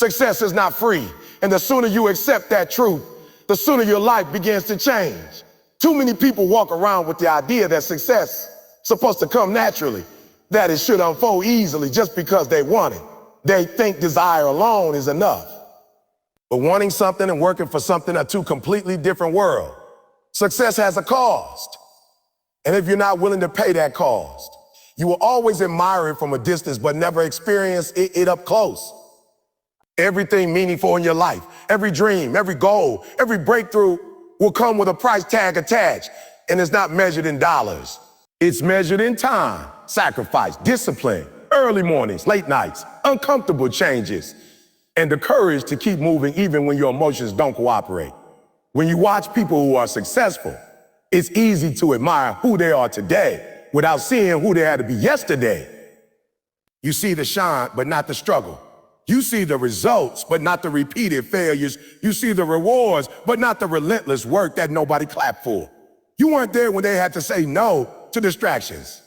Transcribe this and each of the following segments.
Success is not free, and the sooner you accept that truth, the sooner your life begins to change. Too many people walk around with the idea that success is supposed to come naturally, that it should unfold easily just because they want it. They think desire alone is enough. But wanting something and working for something are two completely different worlds. Success has a cost. And if you're not willing to pay that cost, you will always admire it from a distance but never experience it up close. Everything meaningful in your life, every dream, every goal, every breakthrough will come with a price tag attached, and it's not measured in dollars. It's measured in time, sacrifice, discipline, early mornings, late nights, uncomfortable changes, and the courage to keep moving even when your emotions don't cooperate. When you watch people who are successful, it's easy to admire who they are today without seeing who they had to be yesterday. You see the shine, but not the struggle. You see the results, but not the repeated failures. You see the rewards, but not the relentless work that nobody clapped for. You weren't there when they had to say no to distractions.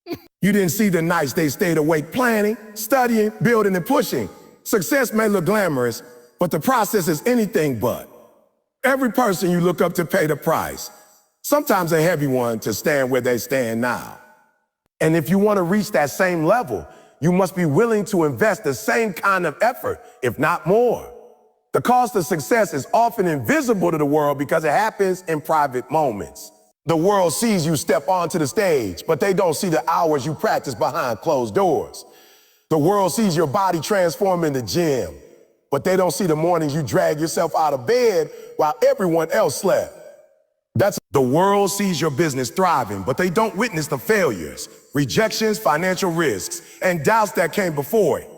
You didn't see the nights they stayed awake planning, studying, building, and pushing. Success may look glamorous, but the process is anything but. Every person you look up to pay the price, sometimes a heavy one, to stand where they stand now. And if you want to reach that same level, you must be willing to invest the same kind of effort, if not more. The cost of success is often invisible to the world because it happens in private moments. The world sees you step onto the stage, but they don't see the hours you practice behind closed doors. The world sees your body transform in the gym, but they don't see the mornings you drag yourself out of bed while everyone else slept. The world sees your business thriving, but they don't witness the failures, rejections, financial risks, and doubts that came before it.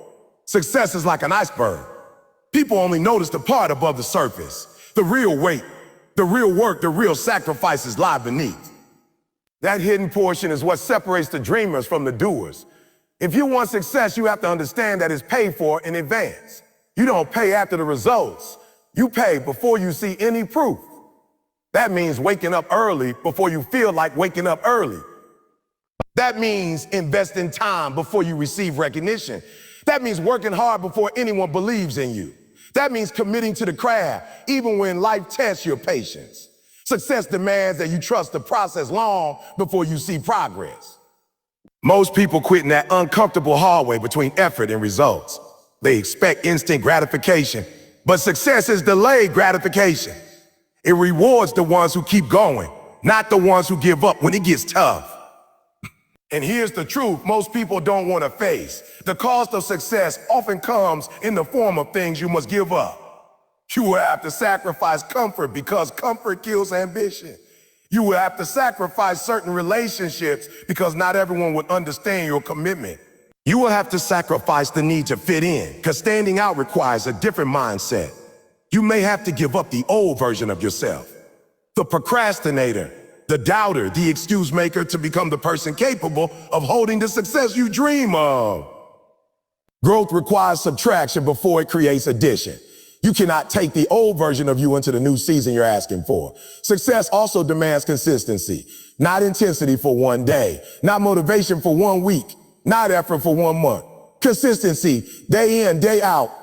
Success is like an iceberg. People only notice the part above the surface. The real weight, the real work, the real sacrifices lie beneath. That hidden portion is what separates the dreamers from the doers. If you want success, you have to understand that it's paid for in advance. You don't pay after the results. You pay before you see any proof. That means waking up early before you feel like waking up early. That means investing time before you receive recognition. That means working hard before anyone believes in you. That means committing to the craft, even when life tests your patience. Success demands that you trust the process long before you see progress. Most people quit in that uncomfortable hallway between effort and results. They expect instant gratification, but success is delayed gratification. It rewards the ones who keep going, not the ones who give up when it gets tough. And here's the truth most people don't want to face. The cost of success often comes in the form of things you must give up. You will have to sacrifice comfort because comfort kills ambition. You will have to sacrifice certain relationships because not everyone will understand your commitment. You will have to sacrifice the need to fit in because standing out requires a different mindset. You may have to give up the old version of yourself, the procrastinator, the doubter, the excuse maker, to become the person capable of holding the success you dream of. Growth requires subtraction before it creates addition. You cannot take the old version of you into the new season you're asking for. Success also demands consistency, not intensity for one day, not motivation for 1 week, not effort for 1 month. Consistency, day in, day out.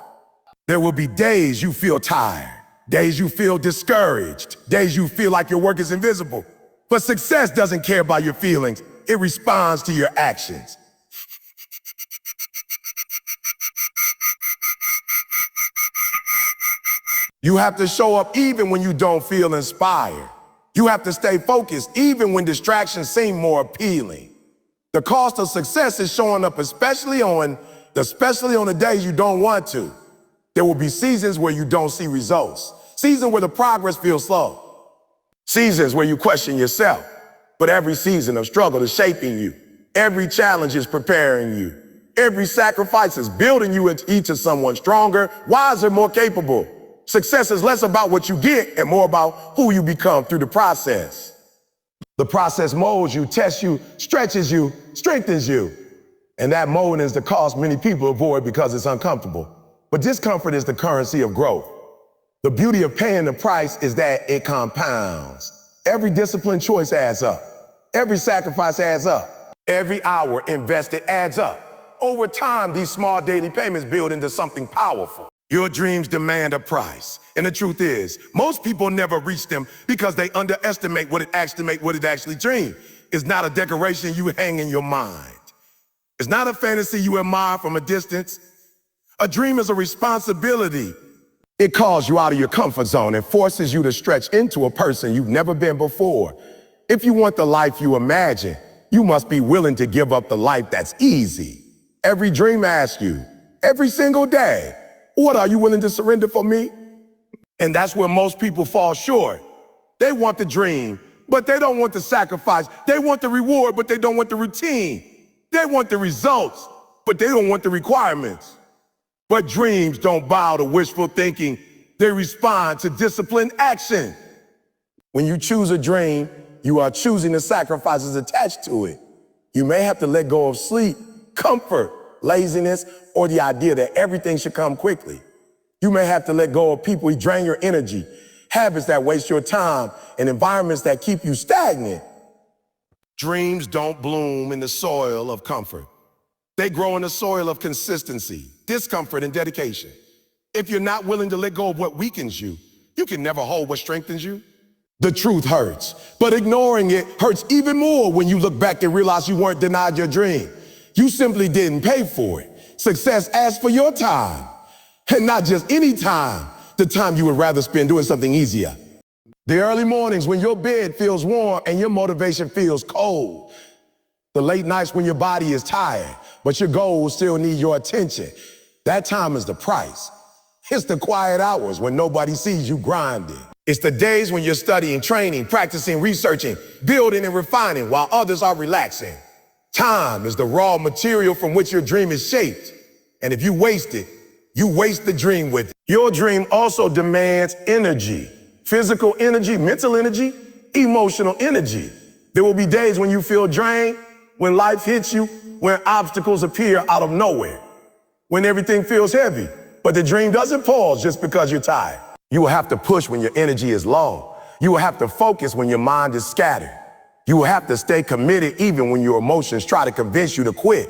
There will be days you feel tired, days you feel discouraged, days you feel like your work is invisible. But success doesn't care about your feelings. It responds to your actions. You have to show up even when you don't feel inspired. You have to stay focused even when distractions seem more appealing. The cost of success is showing up especially on the days you don't want to. There will be seasons where you don't see results, seasons where the progress feels slow, seasons where you question yourself. But every season of struggle is shaping you. Every challenge is preparing you. Every sacrifice is building you into someone stronger, wiser, more capable. Success is less about what you get and more about who you become through the process. The process molds you, tests you, stretches you, strengthens you. And that molding is the cost many people avoid because it's uncomfortable. But discomfort is the currency of growth. The beauty of paying the price is that it compounds. Every disciplined choice adds up. Every sacrifice adds up. Every hour invested adds up. Over time, these small daily payments build into something powerful. Your dreams demand a price. And the truth is, most people never reach them because they underestimate what it actually dream. It's not a decoration you hang in your mind. It's not a fantasy you admire from a distance. A dream is a responsibility. It calls you out of your comfort zone and forces you to stretch into a person you've never been before. If you want the life you imagine, you must be willing to give up the life that's easy. Every dream asks you, every single day, what are you willing to surrender for me? And that's where most people fall short. They want the dream, but they don't want the sacrifice. They want the reward, but they don't want the routine. They want the results, but they don't want the requirements. But dreams don't bow to wishful thinking. They respond to disciplined action. When you choose a dream, you are choosing the sacrifices attached to it. You may have to let go of sleep, comfort, laziness, or the idea that everything should come quickly. You may have to let go of people who drain your energy, habits that waste your time, and environments that keep you stagnant. Dreams don't bloom in the soil of comfort. They grow in the soil of consistency, discomfort, and dedication. If you're not willing to let go of what weakens you, you can never hold what strengthens you. The truth hurts, but ignoring it hurts even more when you look back and realize you weren't denied your dream. You simply didn't pay for it. Success asks for your time, and not just any time, the time you would rather spend doing something easier. The early mornings when your bed feels warm and your motivation feels cold. The late nights when your body is tired, but your goals still need your attention. That time is the price. It's the quiet hours when nobody sees you grinding. It's the days when you're studying, training, practicing, researching, building, and refining while others are relaxing. Time is the raw material from which your dream is shaped. And if you waste it, you waste the dream with it. Your dream also demands energy. Physical energy, mental energy, emotional energy. There will be days when you feel drained, when life hits you, when obstacles appear out of nowhere, when everything feels heavy. But the dream doesn't pause just because you're tired. You will have to push when your energy is low. You will have to focus when your mind is scattered. You will have to stay committed even when your emotions try to convince you to quit.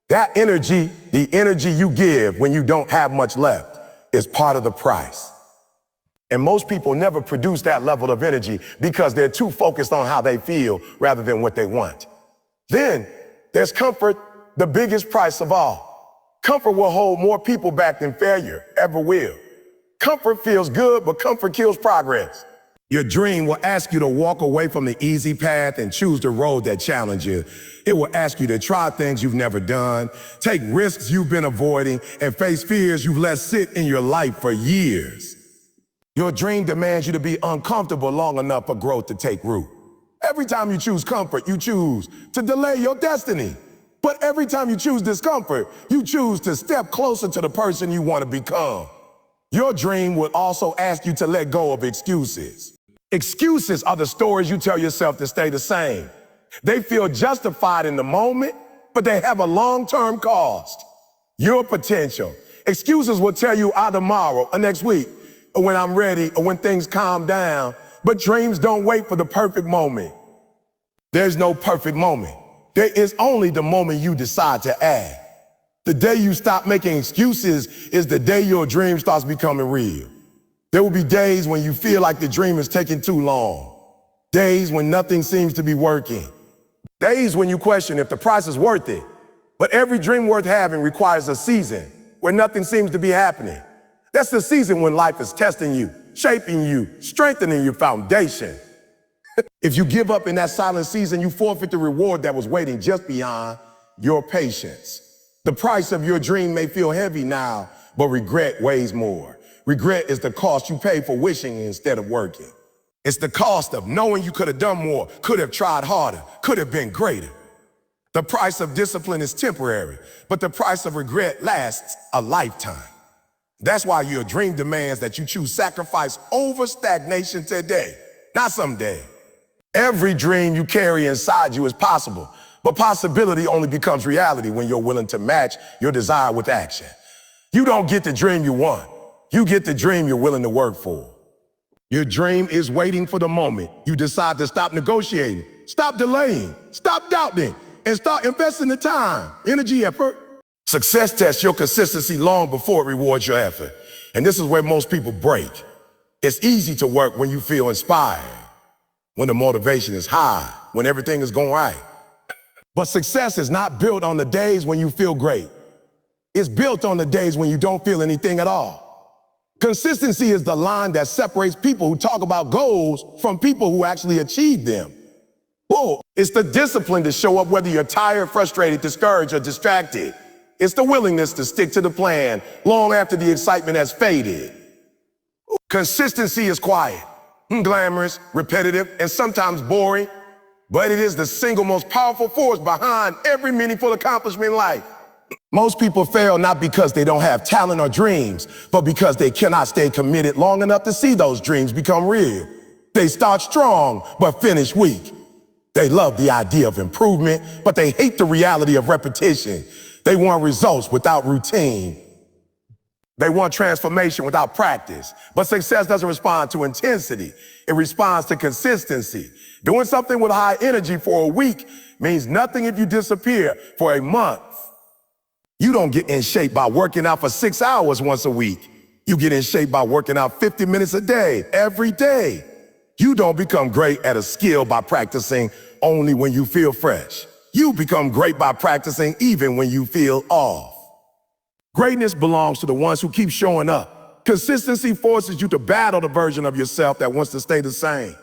That energy, the energy you give when you don't have much left, is part of the price. And most people never produce that level of energy because they're too focused on how they feel rather than what they want. Then there's comfort, the biggest price of all. Comfort will hold more people back than failure ever will. Comfort feels good, but comfort kills progress. Your dream will ask you to walk away from the easy path and choose the road that challenges you. It will ask you to try things you've never done, take risks you've been avoiding, and face fears you've let sit in your life for years. Your dream demands you to be uncomfortable long enough for growth to take root. Every time you choose comfort, you choose to delay your destiny. But every time you choose discomfort, you choose to step closer to the person you want to become. Your dream would also ask you to let go of excuses. Excuses are the stories you tell yourself to stay the same. They feel justified in the moment, but they have a long-term cost. Your potential. Excuses will tell you tomorrow or next week, or when I'm ready, or when things calm down. But dreams don't wait for the perfect moment. There's no perfect moment. There is only the moment you decide to act. The day you stop making excuses is the day your dream starts becoming real. There will be days when you feel like the dream is taking too long. Days when nothing seems to be working. Days when you question if the price is worth it. But every dream worth having requires a season where nothing seems to be happening. That's the season when life is testing you, shaping you, strengthening your foundation. If you give up in that silent season, you forfeit the reward that was waiting just beyond your patience. The price of your dream may feel heavy now, but regret weighs more. Regret is the cost you pay for wishing instead of working. It's the cost of knowing you could have done more, could have tried harder, could have been greater. The price of discipline is temporary, but the price of regret lasts a lifetime. That's why your dream demands that you choose sacrifice over stagnation today, not someday. Every dream you carry inside you is possible, but possibility only becomes reality when you're willing to match your desire with action. You don't get the dream you want. You get the dream you're willing to work for. Your dream is waiting for the moment you decide to stop negotiating, stop delaying, stop doubting, and start investing the time, energy, effort. Success tests your consistency long before it rewards your effort. And this is where most people break. It's easy to work when you feel inspired, when the motivation is high, when everything is going right. But success is not built on the days when you feel great. It's built on the days when you don't feel anything at all. Consistency is the line that separates people who talk about goals from people who actually achieve them. Whoa, it's the discipline to show up whether you're tired, frustrated, discouraged, or distracted. It's the willingness to stick to the plan long after the excitement has faded. Consistency is quiet, glamorous, repetitive, and sometimes boring, but it is the single most powerful force behind every meaningful accomplishment in life. Most people fail not because they don't have talent or dreams, but because they cannot stay committed long enough to see those dreams become real. They start strong, but finish weak. They love the idea of improvement, but they hate the reality of repetition. They want results without routine. They want transformation without practice. But success doesn't respond to intensity. It responds to consistency. Doing something with high energy for a week means nothing if you disappear for a month. You don't get in shape by working out for 6 hours once a week. You get in shape by working out 50 minutes a day, every day. You don't become great at a skill by practicing only when you feel fresh. You become great by practicing even when you feel off. Greatness belongs to the ones who keep showing up. Consistency forces you to battle the version of yourself that wants to stay the same.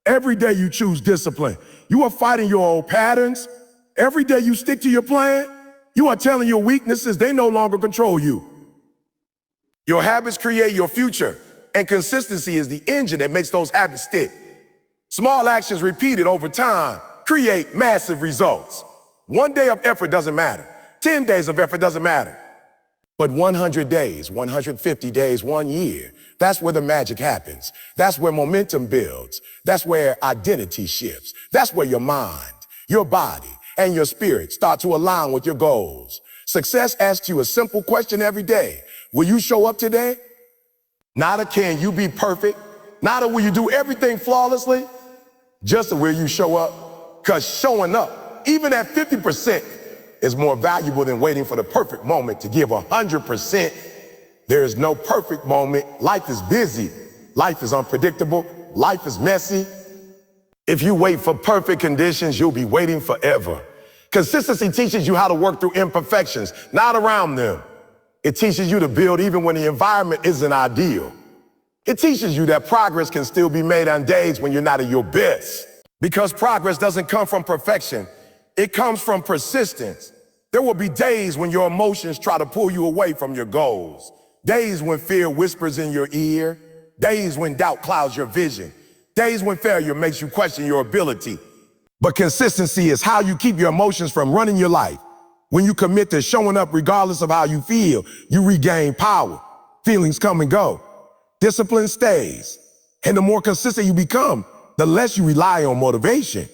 Every day you choose discipline, you are fighting your old patterns. Every day you stick to your plan, you are telling your weaknesses they no longer control you. Your habits create your future, and consistency is the engine that makes those habits stick. Small actions repeated over time create massive results. 1 day of effort doesn't matter. 10 days of effort doesn't matter. But 100 days, 150 days, 1 year, that's where the magic happens. That's where momentum builds. That's where identity shifts. That's where your mind, your body, and your spirit start to align with your goals. Success asks you a simple question every day. Will you show up today? Not a can you be perfect, not a will you do everything flawlessly, just a will you show up? Because showing up, even at 50%, is more valuable than waiting for the perfect moment to give 100%. There is no perfect moment. Life is busy. Life is unpredictable. Life is messy. If you wait for perfect conditions, you'll be waiting forever. Consistency teaches you how to work through imperfections, not around them. It teaches you to build even when the environment isn't ideal. It teaches you that progress can still be made on days when you're not at your best. Because progress doesn't come from perfection. It comes from persistence. There will be days when your emotions try to pull you away from your goals. Days when fear whispers in your ear. Days when doubt clouds your vision. Days when failure makes you question your ability. But consistency is how you keep your emotions from running your life. When you commit to showing up regardless of how you feel, you regain power. Feelings come and go. Discipline stays. And the more consistent you become, the less you rely on motivation.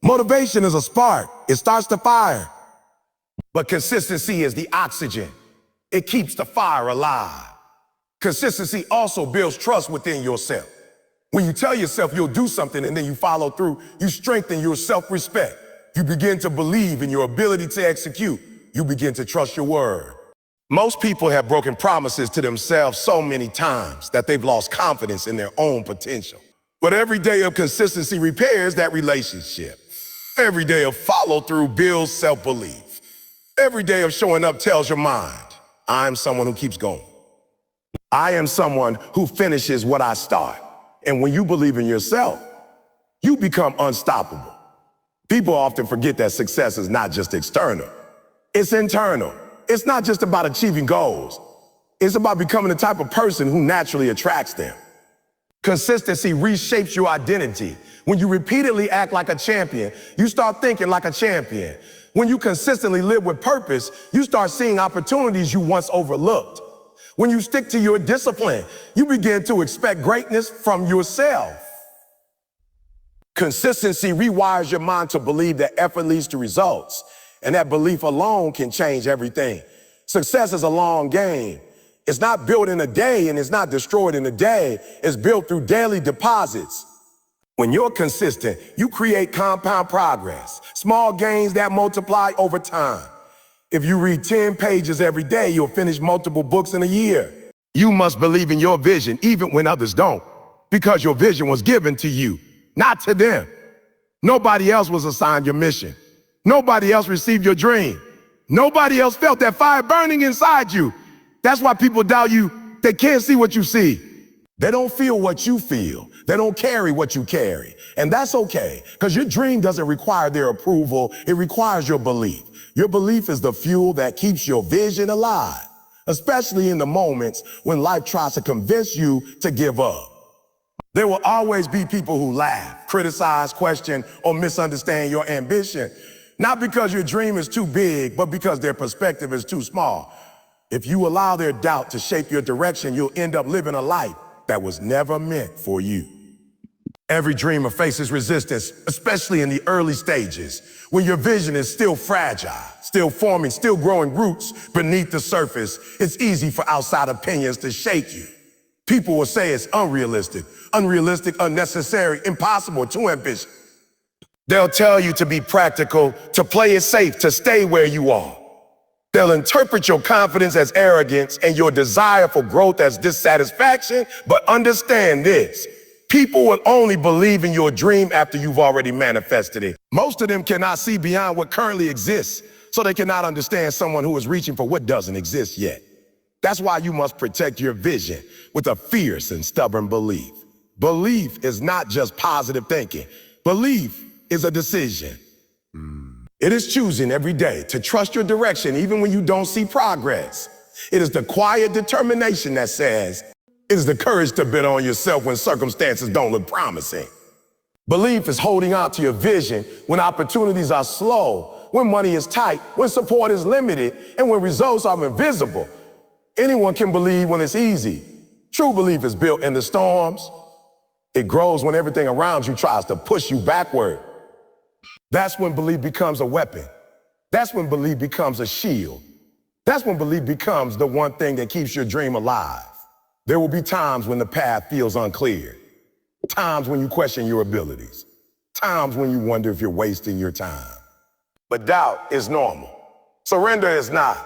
Motivation is a spark. It starts the fire. But consistency is the oxygen. It keeps the fire alive. Consistency also builds trust within yourself. When you tell yourself you'll do something and then you follow through, you strengthen your self-respect. You begin to believe in your ability to execute. You begin to trust your word. Most people have broken promises to themselves so many times that they've lost confidence in their own potential. But every day of consistency repairs that relationship. Every day of follow-through builds self-belief. Every day of showing up tells your mind, I'm someone who keeps going. I am someone who finishes what I start. And when you believe in yourself, you become unstoppable. People often forget that success is not just external. It's internal. It's not just about achieving goals. It's about becoming the type of person who naturally attracts them. Consistency reshapes your identity. When you repeatedly act like a champion, you start thinking like a champion. When you consistently live with purpose, you start seeing opportunities you once overlooked. When you stick to your discipline, you begin to expect greatness from yourself. Consistency rewires your mind to believe that effort leads to results, and that belief alone can change everything. Success is a long game. It's not built in a day and it's not destroyed in a day. It's built through daily deposits. When you're consistent, you create compound progress, small gains that multiply over time. If you read 10 pages every day, you'll finish multiple books in a year. You must believe in your vision even when others don't, because your vision was given to you, not to them. Nobody else was assigned your mission. Nobody else received your dream. Nobody else felt that fire burning inside you. That's why people doubt you. They can't see what you see. They don't feel what you feel. They don't carry what you carry. And that's okay, because your dream doesn't require their approval. It requires your belief. Your belief is the fuel that keeps your vision alive, especially in the moments when life tries to convince you to give up. There will always be people who laugh, criticize, question, or misunderstand your ambition, not because your dream is too big, but because their perspective is too small. If you allow their doubt to shape your direction, you'll end up living a life that was never meant for you. Every dreamer faces resistance, especially in the early stages, when your vision is still fragile, still forming, still growing roots beneath the surface. It's easy for outside opinions to shake you. People will say it's unrealistic, unnecessary, impossible, too ambitious. They'll tell you to be practical, to play it safe, to stay where you are. They'll interpret your confidence as arrogance and your desire for growth as dissatisfaction, but understand this. People will only believe in your dream after you've already manifested it. Most of them cannot see beyond what currently exists, so they cannot understand someone who is reaching for what doesn't exist yet. That's why you must protect your vision with a fierce and stubborn belief. Belief is not just positive thinking. Belief is a decision. It is choosing every day to trust your direction even when you don't see progress. It is the quiet determination that says, it is the courage to bet on yourself when circumstances don't look promising. Belief is holding on to your vision when opportunities are slow, when money is tight, when support is limited, and when results are invisible. Anyone can believe when it's easy. True belief is built in the storms. It grows when everything around you tries to push you backward. That's when belief becomes a weapon. That's when belief becomes a shield. That's when belief becomes the one thing that keeps your dream alive. There will be times when the path feels unclear, times when you question your abilities, times when you wonder if you're wasting your time. But doubt is normal. Surrender is not.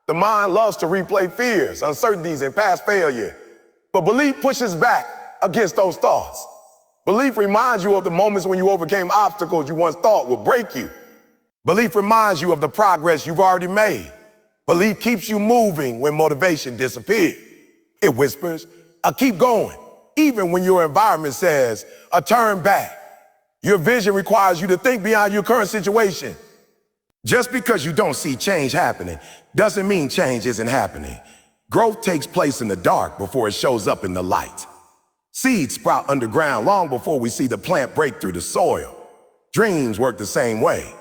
The mind loves to replay fears, uncertainties, and past failure. But belief pushes back against those thoughts. Belief reminds you of the moments when you overcame obstacles you once thought would break you. Belief reminds you of the progress you've already made. Belief keeps you moving when motivation disappears. It whispers, keep going, even when your environment says, turn back. Your vision requires you to think beyond your current situation. Just because you don't see change happening doesn't mean change isn't happening. Growth takes place in the dark before it shows up in the light. Seeds sprout underground long before we see the plant break through the soil. Dreams work the same way.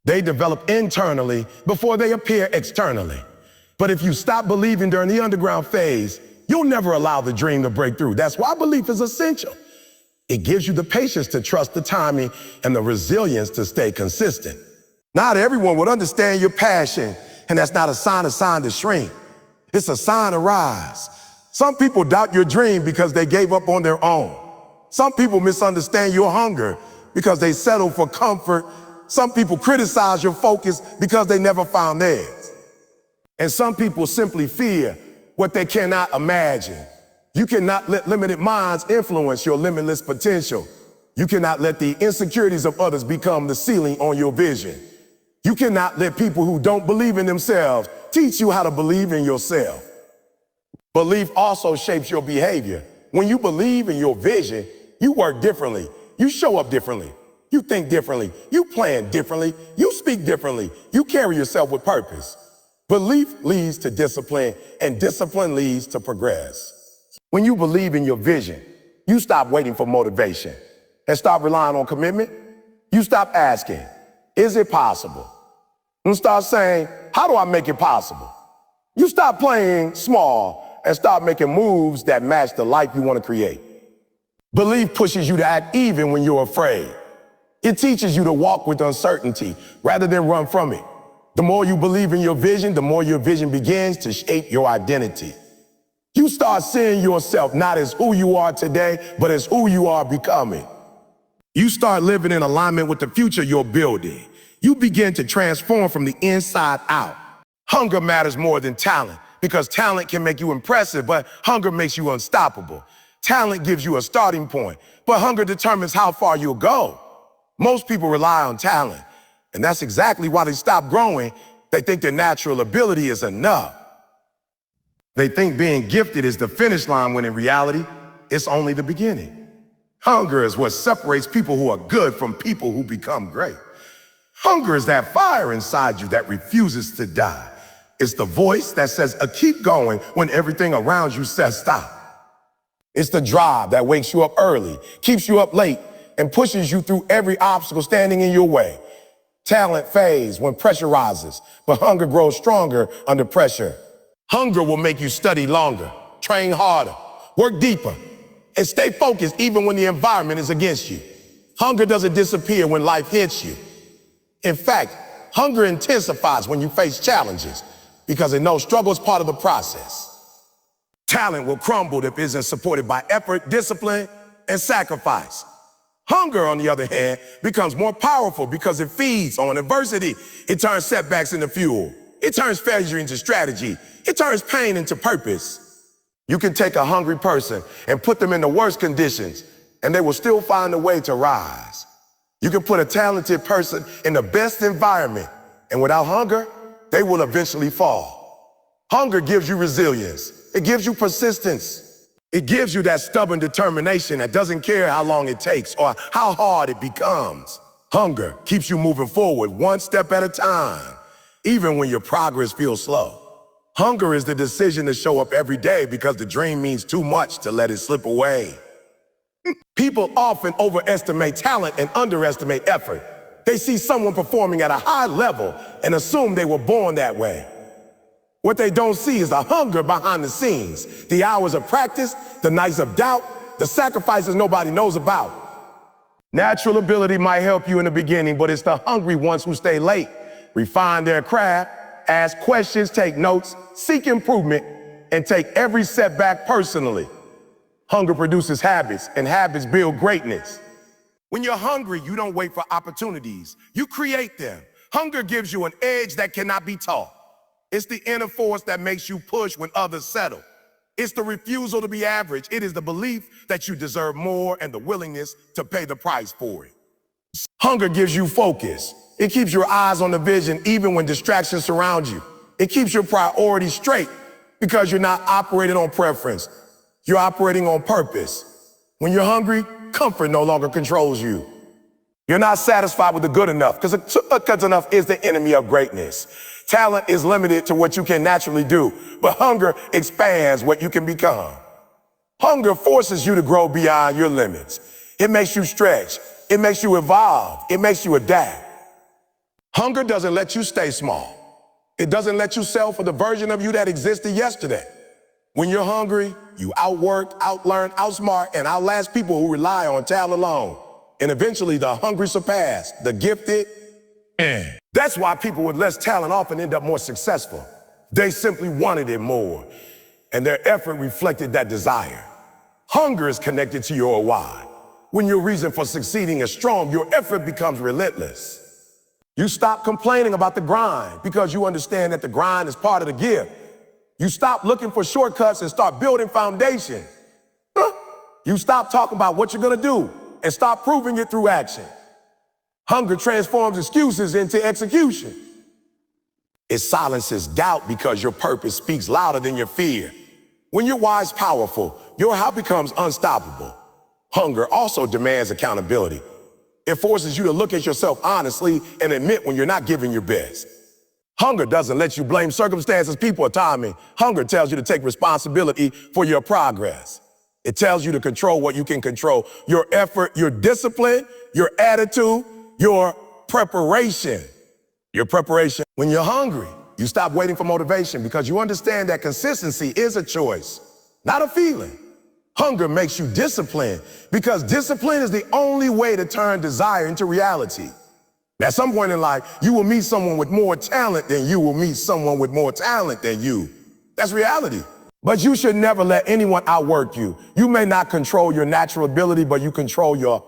They develop internally before they appear externally. But if you stop believing during the underground phase, you'll never allow the dream to break through. That's why belief is essential. It gives you the patience to trust the timing and the resilience to stay consistent. Not everyone would understand your passion, and that's not a sign to shrink. It's a sign to rise. Some people doubt your dream because they gave up on their own. Some people misunderstand your hunger because they settle for comfort. Some people criticize your focus because they never found theirs. And some people simply fear what they cannot imagine. You cannot let limited minds influence your limitless potential. You cannot let the insecurities of others become the ceiling on your vision. You cannot let people who don't believe in themselves teach you how to believe in yourself. Belief also shapes your behavior. When you believe in your vision, you work differently. You show up differently. You think differently. You plan differently. You speak differently. You carry yourself with purpose. Belief leads to discipline, and discipline leads to progress. When you believe in your vision, you stop waiting for motivation and stop relying on commitment. You stop asking, is it possible? And start saying, how do I make it possible? You stop playing small and start making moves that match the life you want to create. Belief pushes you to act even when you're afraid. It teaches you to walk with uncertainty rather than run from it. The more you believe in your vision, the more your vision begins to shape your identity. You start seeing yourself not as who you are today, but as who you are becoming. You start living in alignment with the future you're building. You begin to transform from the inside out. Hunger matters more than talent because talent can make you impressive, but hunger makes you unstoppable. Talent gives you a starting point, but hunger determines how far you'll go. Most people rely on talent, and that's exactly why they stop growing. They think their natural ability is enough. They think being gifted is the finish line when in reality, it's only the beginning. Hunger is what separates people who are good from people who become great. Hunger is that fire inside you that refuses to die. It's the voice that says, keep going when everything around you says stop. It's the drive that wakes you up early, keeps you up late, and pushes you through every obstacle standing in your way. Talent fades when pressure rises, but hunger grows stronger under pressure. Hunger will make you study longer, train harder, work deeper, and stay focused even when the environment is against you. Hunger doesn't disappear when life hits you. In fact, hunger intensifies when you face challenges because it knows struggle is part of the process. Talent will crumble if it isn't supported by effort, discipline, and sacrifice. Hunger, on the other hand, becomes more powerful because it feeds on adversity. It turns setbacks into fuel. It turns failure into strategy. It turns pain into purpose. You can take a hungry person and put them in the worst conditions, and they will still find a way to rise. You can put a talented person in the best environment, and without hunger, they will eventually fall. Hunger gives you resilience. It gives you persistence. It gives you that stubborn determination that doesn't care how long it takes or how hard it becomes. Hunger keeps you moving forward one step at a time, even when your progress feels slow. Hunger is the decision to show up every day because the dream means too much to let it slip away. People often overestimate talent and underestimate effort. They see someone performing at a high level and assume they were born that way. What they don't see is the hunger behind the scenes, the hours of practice, the nights of doubt, the sacrifices nobody knows about. Natural ability might help you in the beginning, but it's the hungry ones who stay late, refine their craft, ask questions, take notes, seek improvement, and take every setback personally. Hunger produces habits, and habits build greatness. When you're hungry, you don't wait for opportunities. You create them. Hunger gives you an edge that cannot be taught. It's the inner force that makes you push when others settle. It's the refusal to be average. It is the belief that you deserve more and the willingness to pay the price for it. Hunger gives you focus. It keeps your eyes on the vision even when distractions surround you. It keeps your priorities straight because you're not operating on preference. You're operating on purpose. When you're hungry, comfort no longer controls you. You're not satisfied with the good enough because good enough is the enemy of greatness. Talent is limited to what you can naturally do, but hunger expands what you can become. Hunger forces you to grow beyond your limits. It makes you stretch. It makes you evolve. It makes you adapt. Hunger doesn't let you stay small. It doesn't let you settle for the version of you that existed yesterday. When you're hungry, you outwork, outlearn, outsmart, and outlast people who rely on talent alone. And eventually the hungry surpass the gifted. That's why people with less talent often end up more successful. They simply wanted it more, and their effort reflected that desire. Hunger is connected to your why. When your reason for succeeding is strong, your effort becomes relentless. You stop complaining about the grind because you understand that the grind is part of the gift. You stop looking for shortcuts and start building foundation. You stop talking about what you're gonna do and start proving it through action. Hunger transforms excuses into execution. It silences doubt because your purpose speaks louder than your fear. When your why is powerful, your how becomes unstoppable. Hunger also demands accountability. It forces you to look at yourself honestly and admit when you're not giving your best. Hunger doesn't let you blame circumstances, people, or timing. Hunger tells you to take responsibility for your progress. It tells you to control what you can control. Your effort, your discipline, your attitude, your preparation. Your preparation. When you're hungry, you stop waiting for motivation because you understand that consistency is a choice, not a feeling. Hunger makes you disciplined because discipline is the only way to turn desire into reality. At some point in life, you will meet someone with more talent than you will meet someone with more talent than you. That's reality. But you should never let anyone outwork you. You may not control your natural ability, but you control your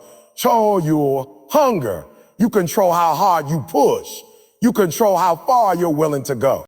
hunger. You control how hard you push. You control how far you're willing to go.